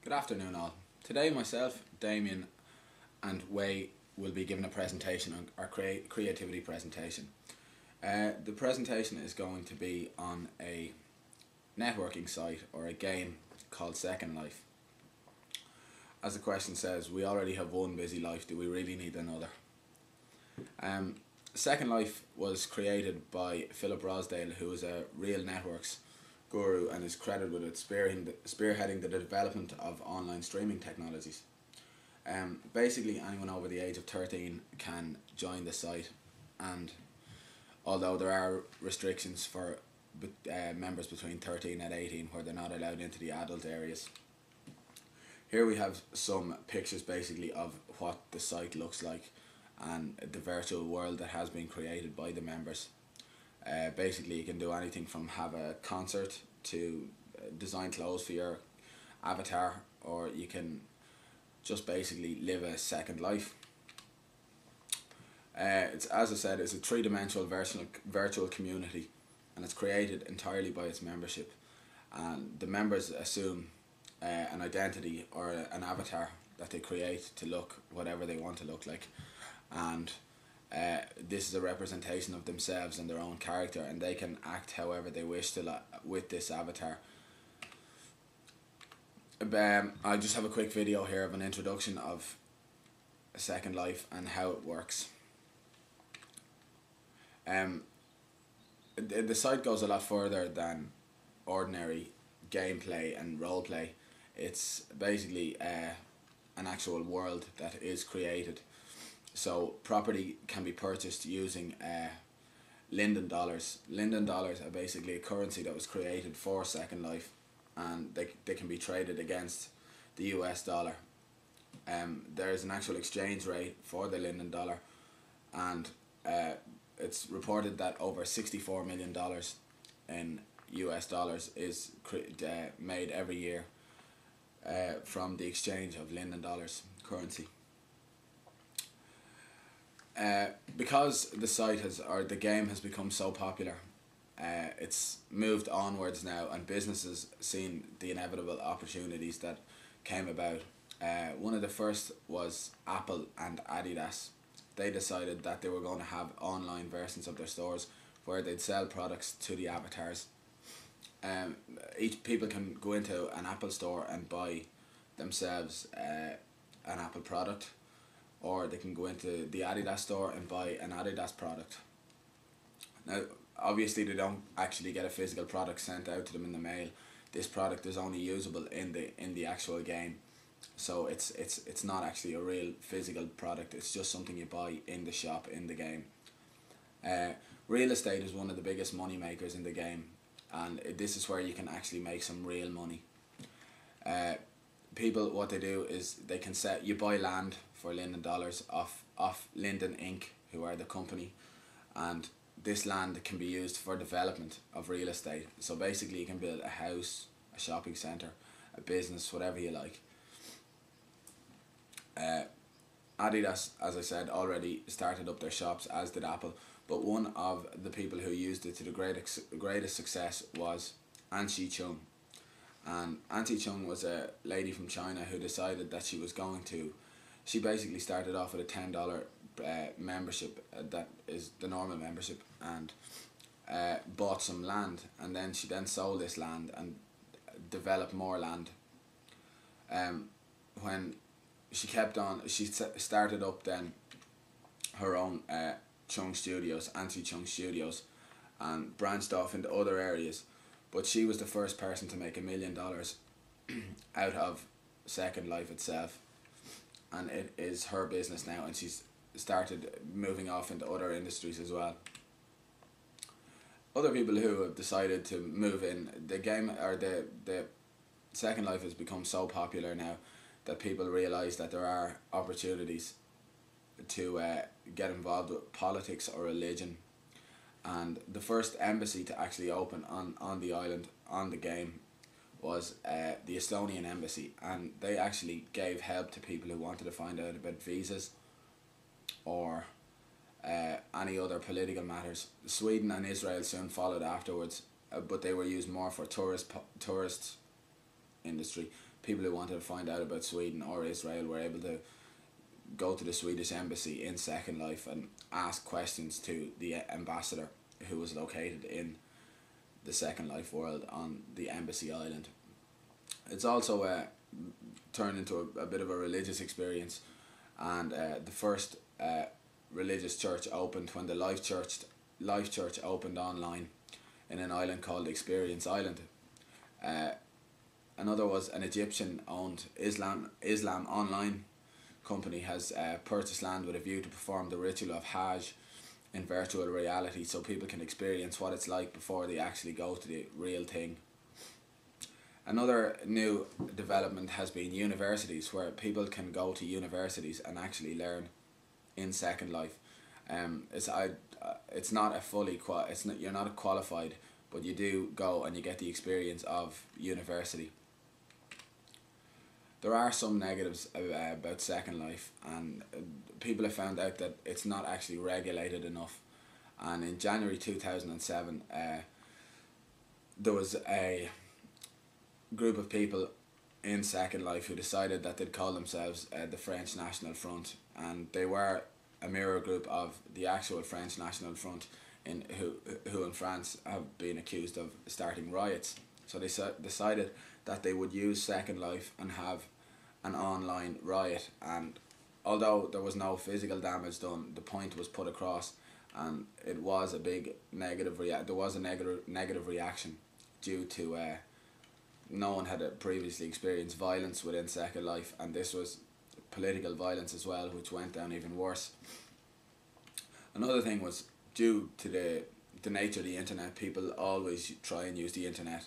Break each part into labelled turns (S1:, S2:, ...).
S1: Good afternoon all. Today myself, Damien and Wei will be giving a presentation on our creativity presentation. The presentation is going to be on a networking site or a game called Second Life. As the question says, we already have one busy life, do we really need another? Second Life was created by Philip Rosdale, who is a real networks guru and is credited with spearheading the development of online streaming technologies. Basically anyone over the age of 13 can join the site, and although there are restrictions for members between 13 and 18 where they're not allowed into the adult areas. Here we have some pictures basically of what the site looks like and the virtual world that has been created by the members. Basically you can do anything from have a concert to design clothes for your avatar, or you can just basically live a second life. It's, as I said, it's a three-dimensional virtual community, and it's created entirely by its membership, and the members assume an identity or an avatar that they create to look whatever they want to look like, and this is a representation of themselves and their own character, and they can act however they wish to with this avatar. I just have a quick video here of an introduction of Second Life and how it works. The site goes a lot further than ordinary gameplay and roleplay. It's basically an actual world that is created. So property can be purchased using Linden dollars. Linden dollars are basically a currency that was created for Second Life, and they can be traded against the US dollar. There is an actual exchange rate for the Linden dollar, and it's reported that over $64 million in US dollars is made every year from the exchange of Linden dollars currency. Because the site the game has become so popular, it's moved onwards now, and businesses seen the inevitable opportunities that came about. One of the first was Apple and Adidas. They decided that they were going to have online versions of their stores where they'd sell products to the avatars. Each people can go into an Apple store and buy themselves an Apple product, or they can go into the Adidas store and buy an Adidas product. Now obviously they don't actually get a physical product sent out to them in the mail. This product is only usable in the actual game, so it's not actually a real physical product. It's just something you buy in the shop in the game. Real estate is one of the biggest money makers in the game, and this is where you can actually make some real money. People, what they do is they can you buy land for Linden dollars off Linden Inc., who are the company, and this land can be used for development of real estate. So basically you can build a house, a shopping centre, a business, whatever you like. Adidas, as I said, already started up their shops, as did Apple, but one of the people who used it to the greatest success was Anshi Chung. And Anshi Chung was a lady from China who decided that she basically started off with a $10 membership, that is the normal membership, and bought some land, and then she sold this land and developed more land. When she kept on, she started up then her own Chung Studios, Anshi Chung Studios, and branched off into other areas. But she was the first person to make $1 million out of Second Life itself, and it is her business now, and she's started moving off into other industries as well. Other people who have decided to move in the game, or the Second Life has become so popular now that people realise that there are opportunities to get involved with politics or religion. And the first embassy to actually open on the island, on the game, was the Estonian embassy, and they actually gave help to people who wanted to find out about visas or any other political matters. Sweden and Israel soon followed afterwards, but they were used more for tourist industry. people who wanted to find out about Sweden or Israel were able to go to the Swedish embassy in Second Life and ask questions to the ambassador who was located in the Second Life world on the embassy island. It's also turned into a bit of a religious experience, and the first religious church opened when the Life Church opened online in an island called Experience Island. Another was an Egyptian owned Islam Online company has purchased land with a view to perform the ritual of Hajj in virtual reality, so people can experience what it's like before they actually go to the real thing. Another new development has been universities, where people can go to universities and actually learn in Second Life. It's not a fully you're not qualified, but you do go and you get the experience of university. There are some negatives about Second Life, and people have found out that it's not actually regulated enough. And in January 2007, there was a group of people in Second Life who decided that they'd call themselves the French National Front, and they were a mirror group of the actual French National Front, who in France have been accused of starting riots. So they decided that they would use Second Life and have an online riot, and although there was no physical damage done, the point was put across, and it was a big negative there was a negative reaction due to no one had previously experienced violence within Second Life, and this was political violence as well, which went down even worse. Another thing was, due to the nature of the internet, people always try and use the internet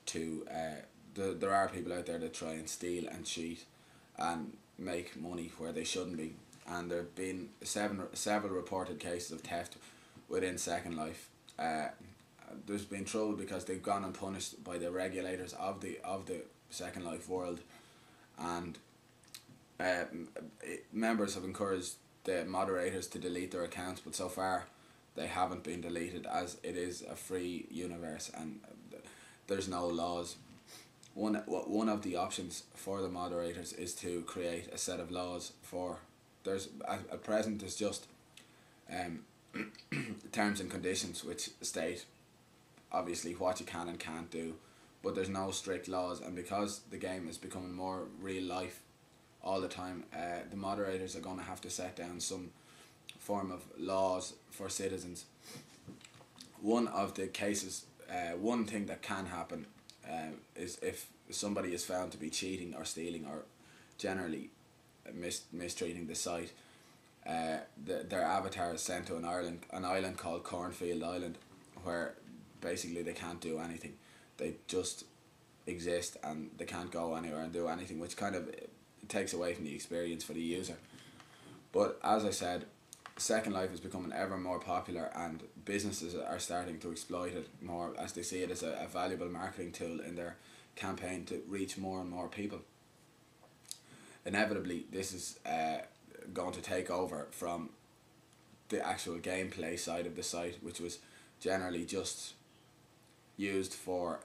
S1: to there are people out there that try and steal and cheat and make money where they shouldn't be, and there have been several reported cases of theft within Second Life. There's been trouble because they've gone unpunished by the regulators of the Second Life world, and members have encouraged the moderators to delete their accounts, but so far they haven't been deleted, as it is a free universe and there's no laws. One of the options for the moderators is to create a set of laws for. There's at present there's just terms and conditions which state obviously what you can and can't do, but there's no strict laws, and because the game is becoming more real life all the time, the moderators are going to have to set down some form of laws for citizens. One of the cases, one thing that can happen is if somebody is found to be cheating or stealing or generally mistreating the site, their avatar is sent to an island called Cornfield Island, where basically they can't do anything. They just exist and they can't go anywhere and do anything, which kind of takes away from the experience for the user. But as I said, Second Life is becoming ever more popular, and businesses are starting to exploit it more as they see it as a valuable marketing tool in their campaign to reach more and more people. Inevitably, this is going to take over from the actual gameplay side of the site, which was generally just used for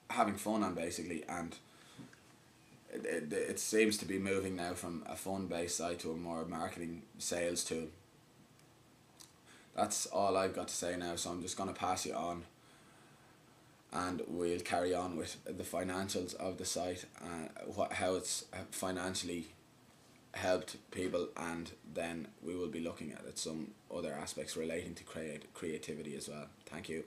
S1: having fun on, basically, and it seems to be moving now from a fun-based site to a more marketing sales tool. That's all I've got to say now, so I'm just going to pass you on, and we'll carry on with the financials of the site and how it's financially helped people, and then we will be looking at some other aspects relating to creativity as well. Thank you.